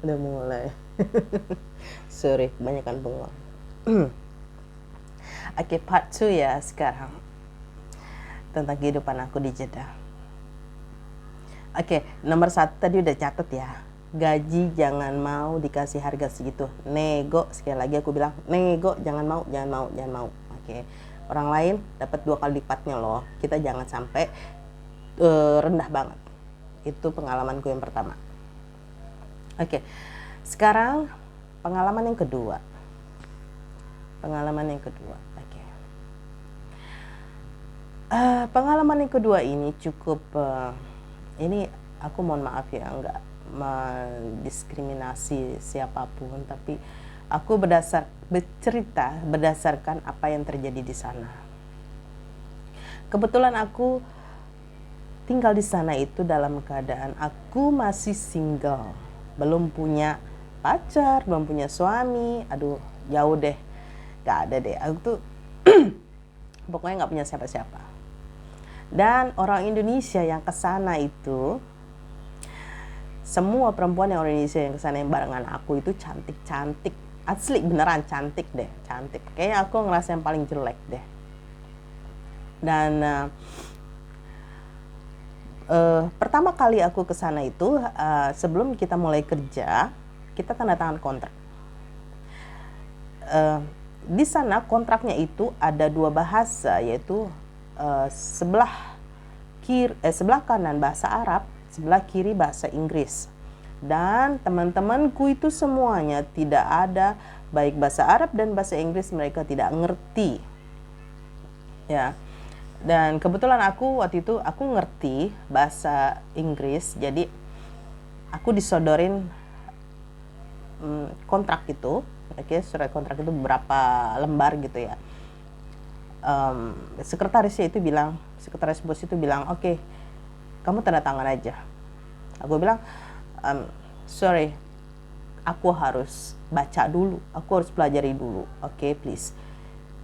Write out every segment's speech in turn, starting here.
Udah mulai. Sorry, kebanyakan bengong. Oke, part 2 ya sekarang. Tentang kehidupan aku di Jeddah. Oke, nomor 1 tadi udah catat ya. Gaji jangan mau dikasih harga segitu. Nego, sekali lagi aku bilang, nego, jangan mau. Oke. Orang lain dapat 2 kali lipatnya loh. Kita jangan sampai rendah banget. Itu pengalamanku yang pertama. Oke. Sekarang pengalaman yang kedua. Oke. Pengalaman yang kedua ini cukup ini aku mohon maaf ya, enggak mendiskriminasi siapapun, tapi aku bercerita berdasarkan apa yang terjadi di sana. Kebetulan aku tinggal di sana itu dalam keadaan aku masih single, belum punya pacar, belum punya suami. Aduh, jauh deh, gak ada deh. Aku tuh pokoknya gak punya siapa-siapa. Dan orang Indonesia yang kesana itu, semua perempuan yang orang Indonesia yang kesana yang barengan aku itu cantik-cantik. Asli beneran cantik deh, cantik. Kayaknya aku ngerasa yang paling jelek deh. Dan pertama kali aku kesana itu, sebelum kita mulai kerja, kita tanda tangan kontrak. Di sana kontraknya itu ada 2 bahasa, yaitu sebelah kanan bahasa Arab, sebelah kiri bahasa Inggris. Dan teman-temanku itu semuanya tidak ada, baik bahasa Arab dan bahasa Inggris mereka tidak ngerti. Ya. Dan kebetulan aku waktu itu aku ngerti bahasa Inggris, jadi aku disodorin kontrak itu. Oke, surat kontrak itu beberapa lembar gitu ya. Sekretaris bos itu bilang, oke, kamu tanda tangan aja. Aku bilang, sorry, aku harus baca dulu, aku harus pelajari dulu. Oke, please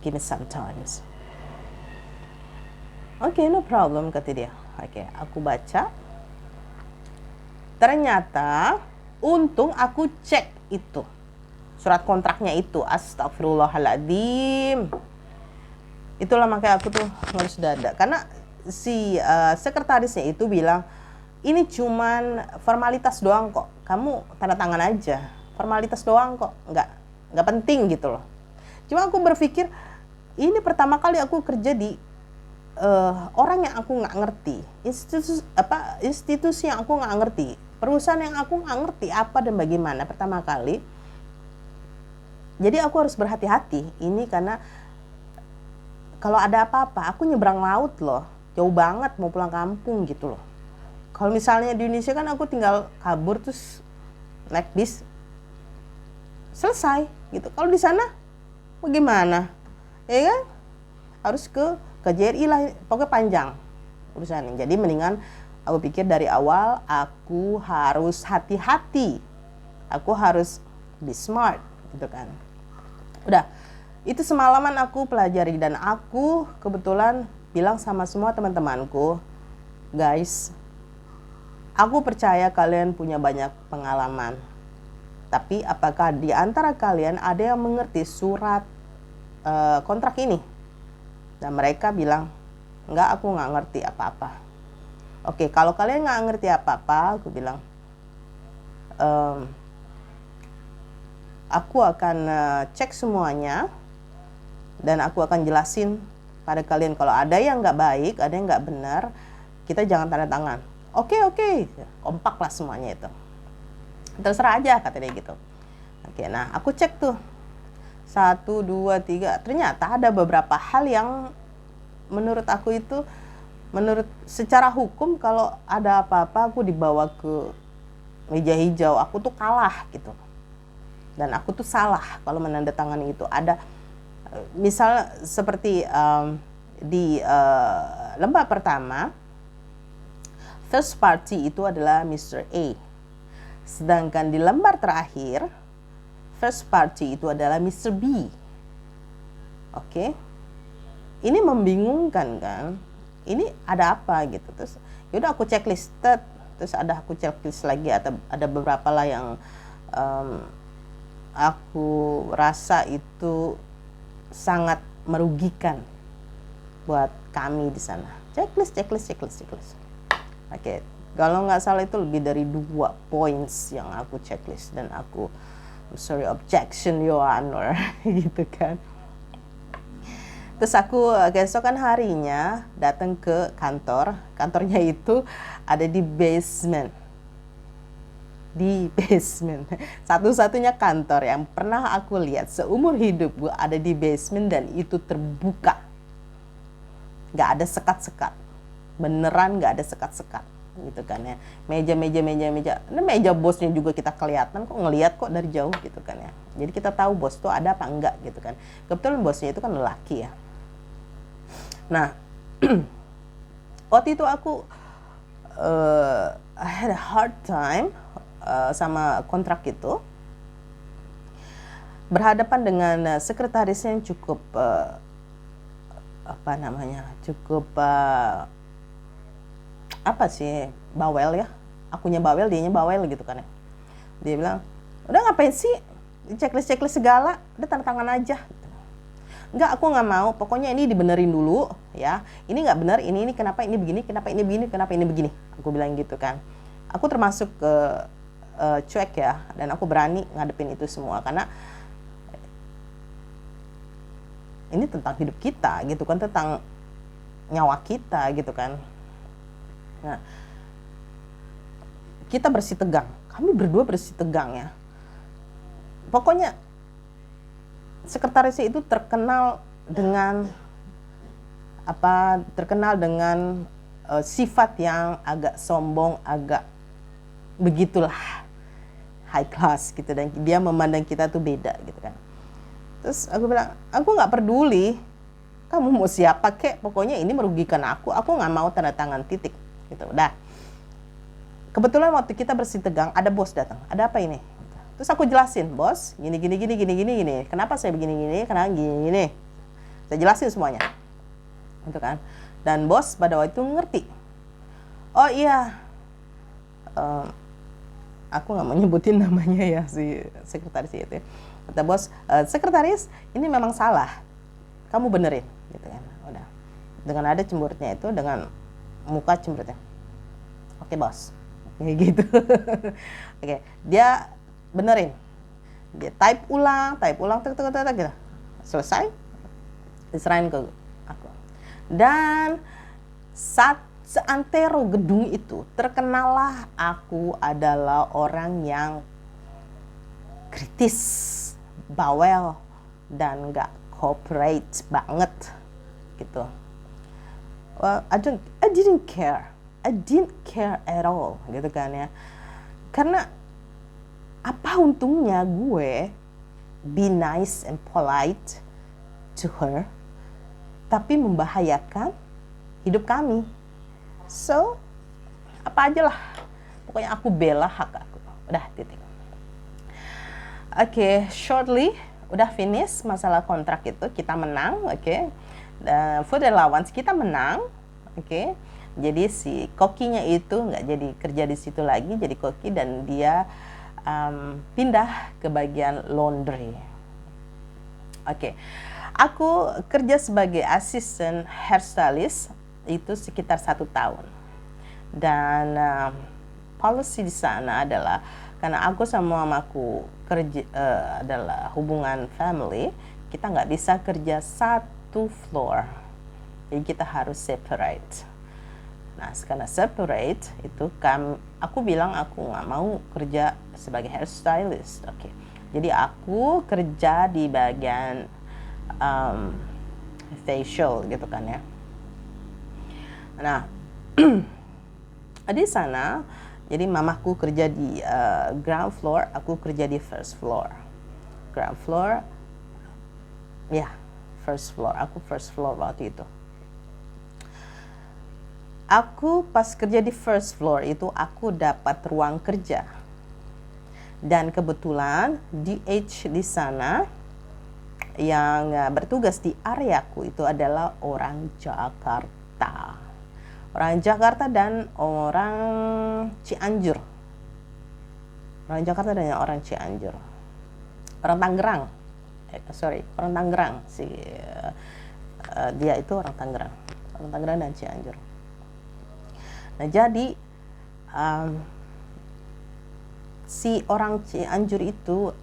give me some time. Oke, no problem, kata dia. Oke, aku baca. Ternyata untung aku cek itu surat kontraknya itu. Astagfirullahaladzim. Itulah makanya aku tuh harus dada, karena si sekretarisnya itu bilang, ini cuman formalitas doang kok, kamu tanda tangan aja, formalitas doang kok, nggak penting gitu loh. Cuma aku berpikir, ini pertama kali aku kerja di orang yang aku nggak ngerti, institusi yang aku nggak ngerti, perusahaan yang aku nggak ngerti apa dan bagaimana pertama kali. Jadi aku harus berhati-hati ini, karena kalau ada apa-apa, aku nyebrang laut loh, jauh banget mau pulang kampung gitu loh. Kalau misalnya di Indonesia kan aku tinggal kabur terus naik bis, selesai gitu. Kalau di sana bagaimana? Ya kan? Harus ke KJRI lah, pokoknya panjang urusannya. Jadi mendingan aku pikir dari awal aku harus hati-hati. Aku harus be smart gitu kan. Udah, itu semalaman aku pelajari, dan aku kebetulan bilang sama semua teman-temanku, guys, aku percaya kalian punya banyak pengalaman. Tapi apakah di antara kalian ada yang mengerti surat kontrak ini? Dan mereka bilang, enggak, aku nggak ngerti apa-apa. Oke, kalau kalian nggak ngerti apa-apa, aku bilang, aku akan cek semuanya, dan aku akan jelasin pada kalian kalau ada yang nggak baik, ada yang nggak benar, kita jangan tanda tangan. Oke, kompak lah semuanya itu. Terserah aja, kata dia gitu. Oke, nah aku cek tuh 1, 2, 3. Ternyata ada beberapa hal yang menurut aku itu, menurut secara hukum, kalau ada apa-apa aku dibawa ke meja hijau, aku tuh kalah gitu. Dan aku tuh salah kalau menandatangani itu. Ada misal seperti di lembar pertama, first party itu adalah Mr. A. Sedangkan di lembar terakhir, first party itu adalah Mr. B. Oke. Ini membingungkan kan? Ini ada apa gitu. Terus yaudah aku checklist. Terus aku checklist lagi, ada beberapa lah yang aku rasa itu sangat merugikan buat kami di sana. Checklist. Oke, kalau nggak salah itu lebih dari 2 points yang aku checklist, dan aku sorry, objection your honor gitu kan. Terus aku keesokan harinya datang ke kantornya itu ada di basement. Satu-satunya kantor yang pernah aku lihat seumur hidup gue ada di basement, dan itu terbuka. Nggak ada sekat-sekat, beneran nggak ada sekat-sekat gitu kan ya. Meja, nah, meja bosnya juga kita kelihatan kok, ngelihat kok dari jauh gitu kan ya. Jadi kita tahu bos tuh ada apa enggak gitu kan. Kebetulan bosnya itu kan lelaki ya. Nah, waktu itu aku I had a hard time sama kontrak itu, berhadapan dengan sekretarisnya yang cukup bawel ya. Akunya bawel, dianya bawel gitu kan ya. Dia bilang, udah ngapain sih checklist segala, udah tanda tangan aja. Enggak, aku nggak mau, pokoknya ini dibenerin dulu ya. Ini nggak bener, ini kenapa ini begini, kenapa ini begini. Aku bilang gitu kan. Aku termasuk cuek ya, dan aku berani ngadepin itu semua, karena ini tentang hidup kita gitu kan, tentang nyawa kita gitu kan. Nah, kita bersitegang, kami berdua bersitegang ya. Pokoknya sekretarisnya itu terkenal dengan sifat yang agak sombong, agak begitulah, high class gitu, dan dia memandang kita tuh beda gitu kan. Terus aku bilang, aku nggak peduli kamu mau siapa kek, pokoknya ini merugikan aku nggak mau tanda tangan, titik gitu. Udah. Kebetulan waktu kita bersitegang ada bos datang, ada apa ini? Terus aku jelasin, bos, gini, kenapa saya begini, kenapa gini. Saya jelasin semuanya, gitu kan. Dan bos pada waktu itu ngerti. Oh iya, aku nggak mau nyebutin namanya ya si sekretaris itu. Kata bos, sekretaris ini memang salah, kamu benerin, gitu kan. Udah, dengan ada cemberutnya itu, dengan muka cemberutnya. Oke bos, kayak gitu. Oke, dia benerin, dia type ulang, gitu. Selesai, diserahin ke aku. Dan seantero gedung itu terkenalah aku adalah orang yang kritis, bawel, dan nggak cooperate banget gitu. Well, I didn't care at all gitu kan ya. Karena apa untungnya gue be nice and polite to her, tapi membahayakan hidup kami. So, apa aja lah, pokoknya aku bela hak aku. Udah, titik. Oke, shortly udah finish masalah kontrak itu, kita menang, oke. Food allowance kita menang, oke. Jadi si kokinya itu nggak jadi kerja di situ lagi, jadi koki, dan dia pindah ke bagian laundry. Oke. Aku kerja sebagai asisten hairstylist itu sekitar 1 tahun. Dan policy di sana adalah, karena aku sama mamaku kerja adalah hubungan family, kita nggak bisa kerja satu floor, jadi kita harus separate. Nah, karena separate itu kan, aku bilang aku nggak mau kerja sebagai hairstylist, oke. Jadi aku kerja di bagian facial gitu kan ya. Nah, di sana, jadi mamaku kerja di ground floor, aku kerja di first floor. Ground floor, ya, first floor. Aku first floor waktu itu. Aku pas kerja di first floor itu, aku dapat ruang kerja. Dan kebetulan DH di sana yang bertugas di areaku itu adalah orang Jakarta. orang Jakarta dan orang Cianjur. Orang Jakarta dan orang Cianjur. Orang Tangerang. Orang Tangerang sih. Dia itu orang Tangerang. Orang Tangerang dan Cianjur. Nah, jadi si orang Cianjur itu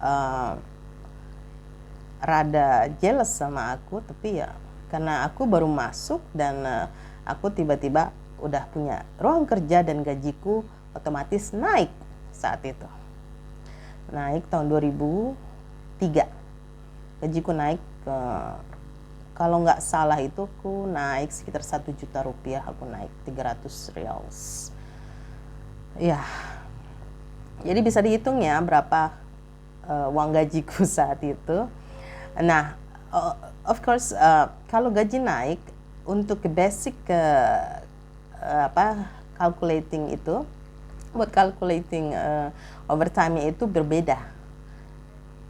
rada jealous sama aku, tapi ya karena aku baru masuk dan aku tiba-tiba udah punya ruang kerja dan gajiku otomatis naik saat itu. Naik tahun 2003. Gajiku naik kalau nggak salah itu aku naik sekitar 1 juta rupiah, aku naik 300 rials. Ya. Jadi bisa dihitung ya berapa uang gajiku saat itu. Nah, of course kalau gaji naik untuk basic calculating itu, buat calculating overtime itu berbeda.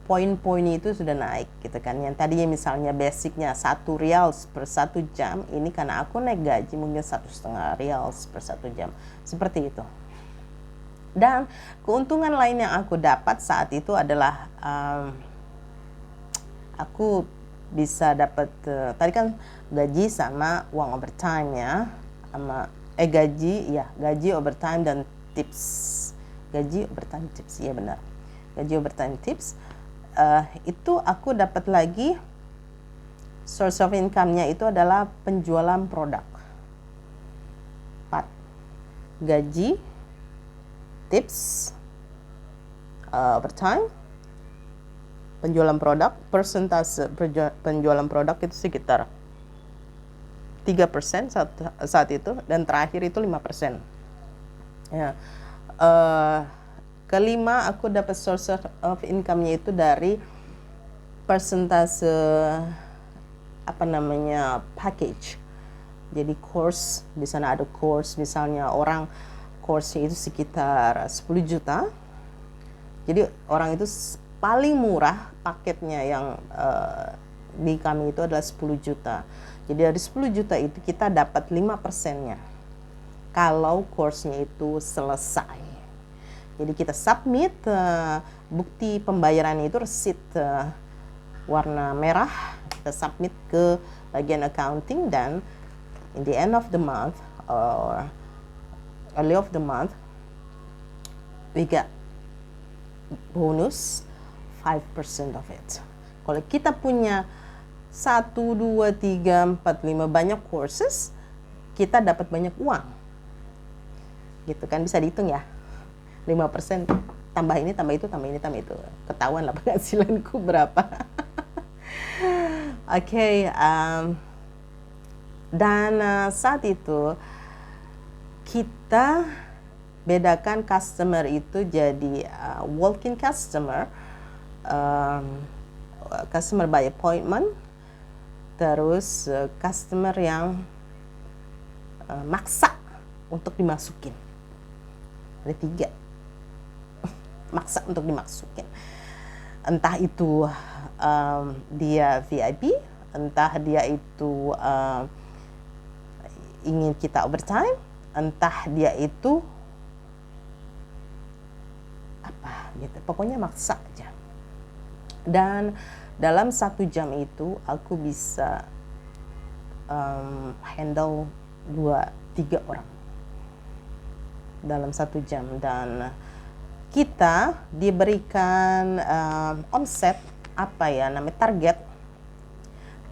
Poin-poinnya itu sudah naik gitu kan. Yang tadinya misalnya basicnya 1 rials per 1 jam, ini karena aku naik gaji mungkin 1,5 rials per 1 jam. Seperti itu. Dan keuntungan lain yang aku dapat saat itu adalah aku bisa dapat tadi kan gaji sama uang overtime ya, sama gaji overtime dan tips. Gaji overtime tips, iya benar. Gaji overtime tips itu aku dapat lagi source of income-nya itu adalah penjualan produk. 4. Gaji, tips, overtime, penjualan produk, persentase penjualan produk itu sekitar 3% saat itu, dan terakhir itu 5%. Ya. Kelima, aku dapat source of income-nya itu dari persentase package. Jadi course, di sana ada course, misalnya orang course-nya itu sekitar 10 juta. Jadi orang itu paling murah paketnya yang di kami itu adalah 10 juta. Jadi dari 10 juta itu kita dapat 5%-nya kalau course-nya itu selesai. Jadi kita submit bukti pembayarannya itu receipt warna merah, kita submit ke bagian accounting, dan in the end of the month or early of the month we get bonus 5% of it. Kalau kita punya 1, 2, 3, 4, 5 banyak courses, kita dapat banyak uang. Gitu kan, bisa dihitung ya. 5% tambah ini, tambah itu, tambah ini, tambah itu. Ketahuan lah penghasilanku berapa. Oke, dan saat itu kita bedakan customer itu jadi walk-in customer, customer by appointment, terus customer yang maksa untuk dimasukin. Ada 3. Maksa untuk dimasukin. Entah itu dia VIP, entah dia itu ingin kita overtime, entah dia itu apa gitu. Pokoknya maksa aja. Dan dalam 1 jam itu aku bisa handle 2-3 orang dalam 1 jam, dan kita diberikan omset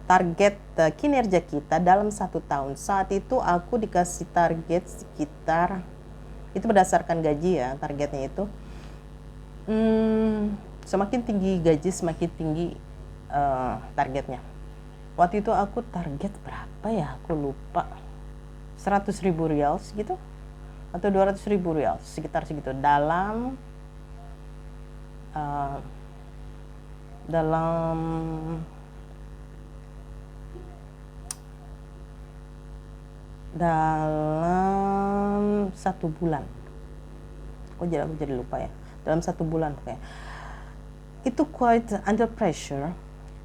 target kinerja kita dalam 1 tahun. Saat itu aku dikasih target sekitar, itu berdasarkan gaji ya, targetnya itu semakin tinggi gaji semakin tinggi targetnya. Waktu itu aku target berapa ya, aku lupa, 100.000 rials gitu atau 200.000 rials, sekitar segitu, dalam dalam 1 bulan. Aku jadi lupa ya. Dalam 1 bulan kayak. Itu quite under pressure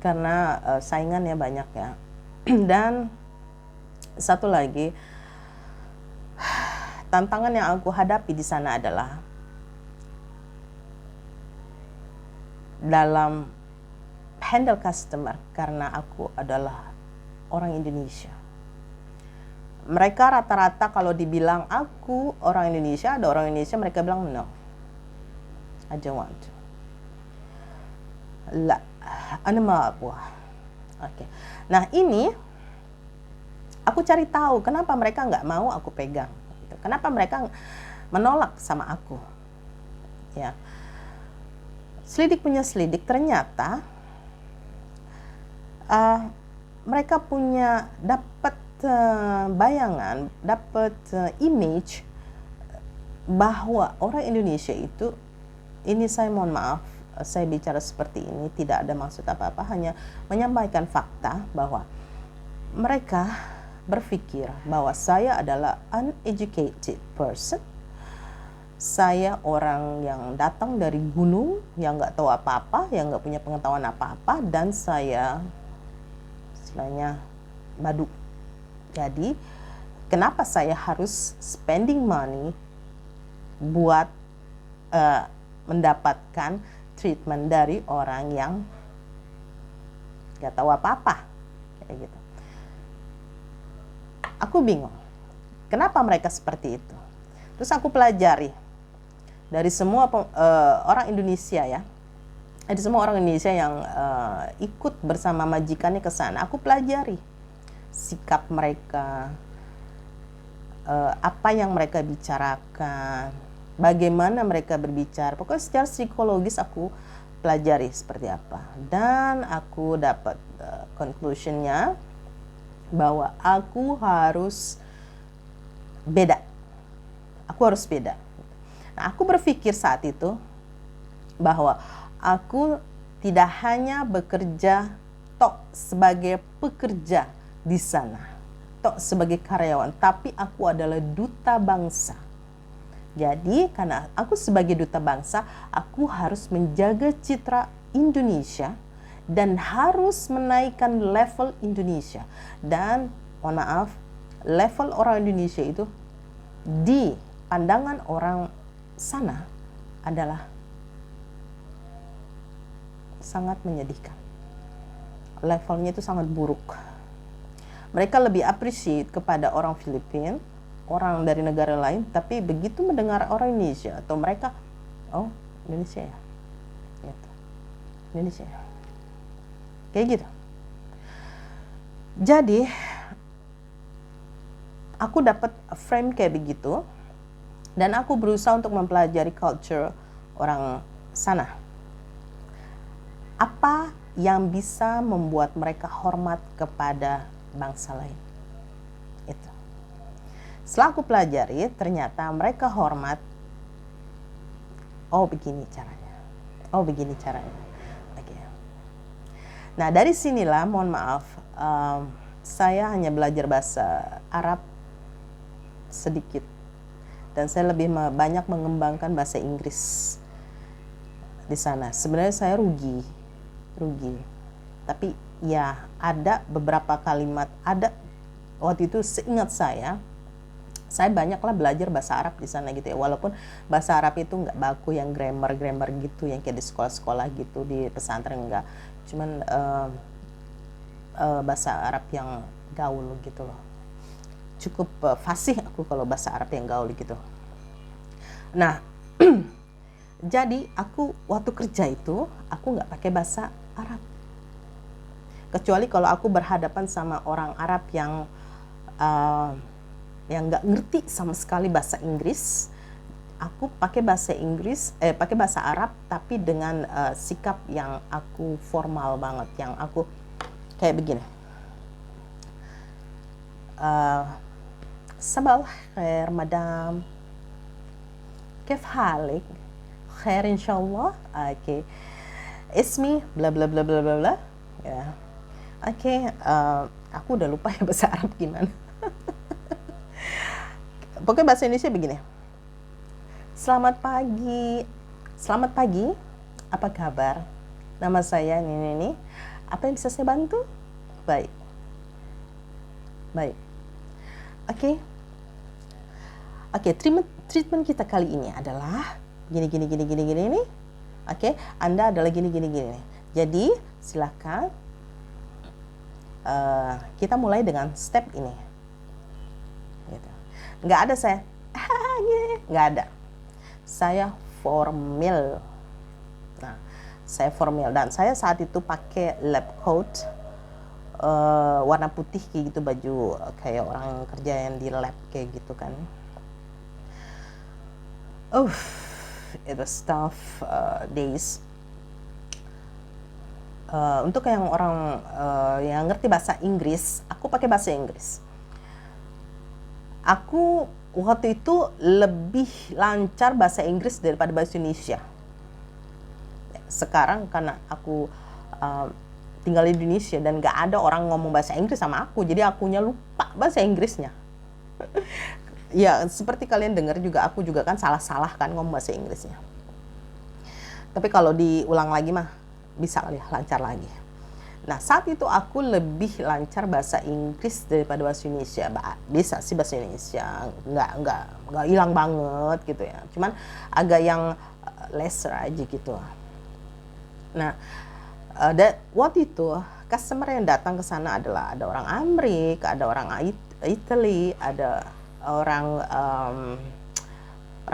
karena saingannya banyak ya. Dan satu lagi, tantangan yang aku hadapi di sana adalah dalam handle customer, karena aku adalah orang Indonesia. Mereka rata-rata kalau dibilang aku orang Indonesia, ada orang Indonesia, mereka bilang no, I don't want to. La, ana ma abua. Oke. Nah ini aku cari tahu kenapa mereka nggak mau aku pegang. Kenapa mereka menolak sama aku? Ya. Selidik punya selidik, ternyata mereka punya dapat bayangan, dapat image bahwa orang Indonesia itu, ini saya mohon maaf, saya bicara seperti ini tidak ada maksud apa-apa, hanya menyampaikan fakta bahwa mereka berpikir bahwa saya adalah uneducated person. Saya orang yang datang dari gunung, yang nggak tahu apa-apa, yang nggak punya pengetahuan apa-apa, dan saya istilahnya badu. Jadi, kenapa saya harus spending money buat mendapatkan treatment dari orang yang nggak tahu apa-apa, kayak gitu. Aku bingung, kenapa mereka seperti itu. Terus aku pelajari dari semua orang Indonesia ya, dari semua orang Indonesia yang ikut bersama majikannya ke sana, aku pelajari sikap mereka, apa yang mereka bicarakan, bagaimana mereka berbicara. Pokoknya secara psikologis aku pelajari seperti apa, dan aku dapat conclusionnya bahwa aku harus beda. Aku harus beda. Nah, aku berpikir saat itu bahwa aku tidak hanya bekerja tok sebagai pekerja di sana, tok sebagai karyawan, tapi aku adalah duta bangsa. Jadi, karena aku sebagai duta bangsa, aku harus menjaga citra Indonesia dan harus menaikkan level Indonesia. Dan, mohon maaf, level orang Indonesia itu di pandangan orang sana adalah sangat menyedihkan. Levelnya itu sangat buruk. Mereka lebih appreciate kepada orang Filipina, orang dari negara lain, tapi begitu mendengar orang Indonesia atau mereka, oh Indonesia ya, gitu. Indonesia ya, kayak gitu. Jadi aku dapat frame kayak begitu, dan aku berusaha untuk mempelajari culture orang sana. Apa yang bisa membuat mereka hormat kepada bangsa lain? Itu. Setelah aku pelajari, ternyata mereka hormat, oh begini caranya, oh begini caranya. Okay. Nah dari sinilah, mohon maaf, saya hanya belajar bahasa Arab sedikit, dan saya lebih banyak mengembangkan bahasa Inggris di sana. Sebenarnya saya rugi, tapi ya ada beberapa kalimat, ada waktu itu seingat saya banyaklah belajar bahasa Arab di sana gitu ya, walaupun bahasa Arab itu nggak baku yang grammar gitu yang kayak di sekolah-sekolah gitu, di pesantren enggak, cuman bahasa Arab yang gaul gitu loh. Cukup fasih aku kalau bahasa Arab yang gaul gitu. Nah, jadi aku waktu kerja itu aku nggak pakai bahasa Arab, kecuali kalau aku berhadapan sama orang Arab yang nggak ngerti sama sekali bahasa Inggris. Aku pakai bahasa Inggris, pakai bahasa Arab, tapi dengan sikap yang aku formal banget, yang aku kayak begini. Sabah khair madam, kif halik, khair insyaallah. Oke. Ismi bla bla bla bla bla bla. Ya. Oke, aku udah lupa ya bahasa Arab gimana. Pokoknya bahasa Indonesia begini. Selamat pagi, apa kabar? Nama saya ini. Apa yang bisa saya bantu? Baik. Oke. Oke, treatment kita kali ini adalah gini ini. Oke, Anda adalah gini. Jadi silakan kita mulai dengan step ini. Gitu. Nggak ada saya, nggak ada. Saya formal. Nah, saya formal dan saya saat itu pakai lab coat warna putih kayak gitu, baju kayak orang kerja yang di lab kayak gitu kan. It was tough days. Untuk yang orang yang ngerti bahasa Inggris, aku pakai bahasa Inggris. Aku waktu itu lebih lancar bahasa Inggris daripada bahasa Indonesia. Sekarang karena aku tinggal di Indonesia dan gak ada orang ngomong bahasa Inggris sama aku, jadi akunya lupa bahasa Inggrisnya. Ya, seperti kalian dengar juga, aku juga kan salah-salah kan ngomong bahasa Inggrisnya. Tapi kalau diulang lagi mah bisa kali lancar lagi. Nah, saat itu aku lebih lancar bahasa Inggris daripada bahasa Indonesia. Bisa sih bahasa Indonesia, nggak hilang banget gitu ya. Cuman agak yang lesser aja gitu. Nah, waktu itu customer yang datang ke sana adalah ada orang Amerika, ada orang Italy, ada orang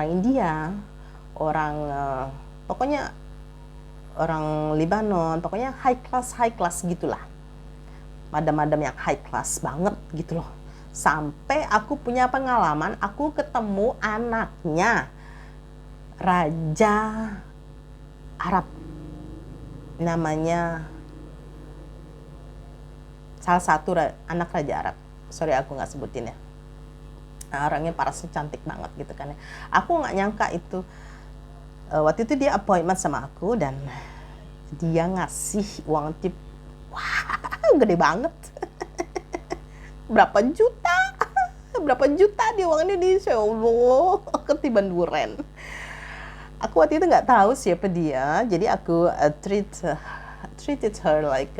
India, orang pokoknya orang Libanon, pokoknya high class gitulah. Madam-madam yang high class banget gitu loh. Sampai aku punya pengalaman, aku ketemu anaknya Raja Arab. Namanya salah satu anak Raja Arab. Sorry aku nggak sebutin ya. Nah, orangnya parasnya cantik banget gitu kan ya. Aku nggak nyangka itu. Waktu itu dia appointment sama aku dan dia ngasih uang tip, wah gede banget. Berapa juta di uang Indonesia, Allah, ketiban duren. Aku waktu itu nggak tahu siapa dia, jadi aku treated her like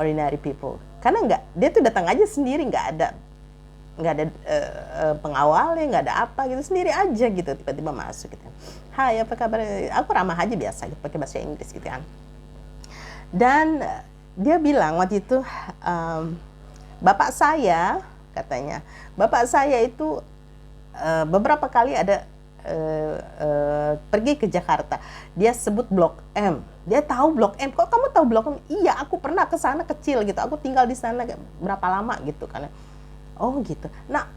ordinary people. Karena dia tuh datang aja sendiri, nggak ada pengawalnya, nggak ada apa gitu, sendiri aja gitu, tiba-tiba masuk gitu. Hai, apa kabar? Aku ramah aja biasa gitu, pakai bahasa Inggris gitu kan. Dan dia bilang waktu itu, bapak saya katanya, bapak saya itu beberapa kali ada pergi ke Jakarta. Dia sebut Blok M. Dia tahu Blok M. Kok kamu tahu Blok M? Iya, aku pernah ke sana kecil gitu. Aku tinggal di sana berapa lama gitu kan. Oh gitu. Nah,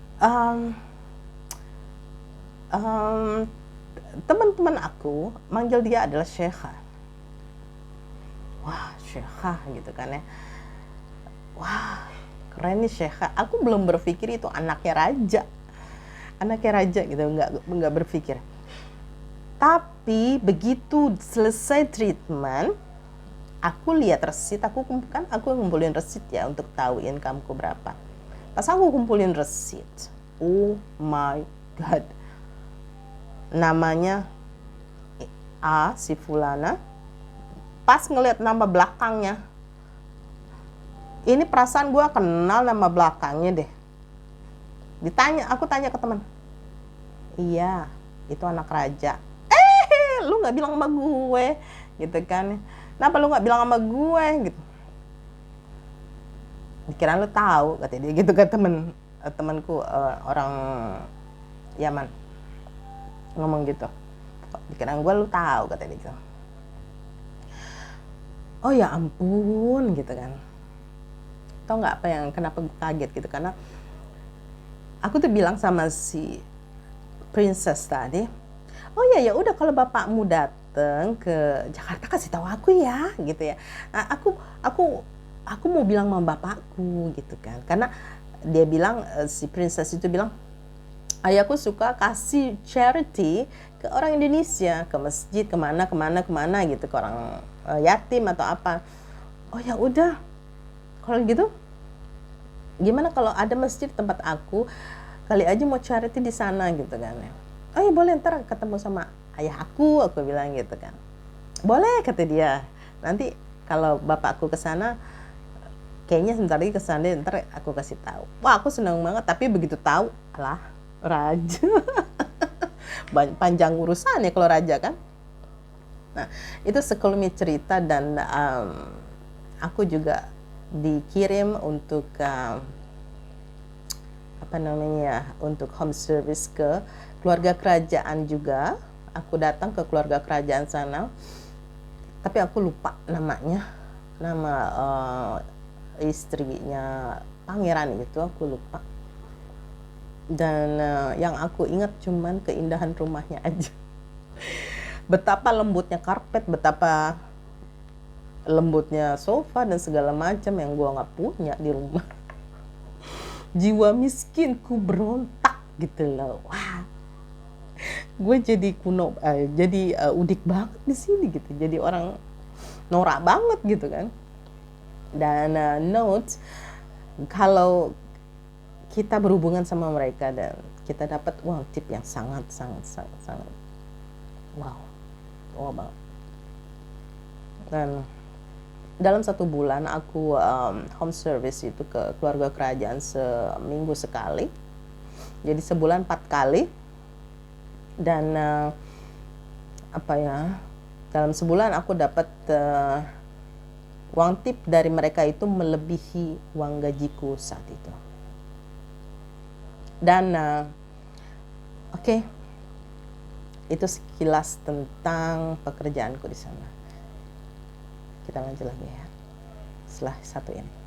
teman-teman aku manggil dia adalah Syekha. Wah, Syekha gitu kan ya. Wah, keren nih Syekha. Aku belum berpikir itu anaknya raja gitu, nggak berpikir. Tapi begitu selesai treatment, aku lihat resit, aku ngumpulin resit ya untuk tahu income-ku berapa. Pas aku kumpulin resit, oh my god, namanya A, si Fulana. Pas ngeliat nama belakangnya, ini perasaan gue kenal nama belakangnya deh. Aku tanya ke teman, iya itu anak raja. Lu nggak bilang sama gue gitu kan? Kenapa lu nggak bilang sama gue gitu? Dikira lu tahu, kata dia gitu kan. Temanku orang Yaman ngomong gitu. Dikira gue lu tahu, kata dia gitu. Oh ya ampun gitu kan. Tau nggak apa yang kenapa gue kaget gitu, karena aku tuh bilang sama si princess tadi, oh ya udah kalau bapakmu datang ke Jakarta kasih tahu aku ya gitu ya. Nah, aku mau bilang sama bapakku gitu kan, karena dia bilang, si princess itu bilang, ayahku suka kasih charity ke orang Indonesia, ke masjid, kemana gitu, ke orang yatim atau apa. Oh ya udah, kalau gitu gimana kalau ada masjid tempat aku, kali aja mau charity di sana gitu kan ya. Oh ya boleh, ntar ketemu sama ayah aku bilang gitu kan. Boleh, kata dia. Nanti kalau bapakku ke sana, kayaknya sebentar lagi ke sana, ntar aku kasih tahu. Wah, aku senang banget, tapi begitu tahu, alah, Raja. Panjang urusannya kalau raja kan. Nah, itu sekelumit cerita, dan aku juga dikirim untuk untuk home service ke keluarga kerajaan juga. Aku datang ke keluarga kerajaan sana, tapi aku lupa namanya, nama istrinya pangeran itu aku lupa. Dan yang aku ingat cuman keindahan rumahnya aja. Betapa lembutnya karpet, betapa lembutnya sofa dan segala macam yang gua nggak punya di rumah. Jiwa miskinku berontak gitu loh. Wah, gue jadi kuno, jadi udik banget di sini gitu. Jadi orang norak banget gitu kan. Dan note, kalau kita berhubungan sama mereka dan kita dapat uang tip yang sangat wow banget. Dan dalam 1 bulan aku home service itu ke keluarga kerajaan seminggu sekali, jadi sebulan 4 kali. Dan dalam sebulan aku dapat uang tip dari mereka itu melebihi uang gajiku saat itu. Dan oke, itu sekilas tentang pekerjaanku di sana. Kita lanjut lagi ya setelah satu ini.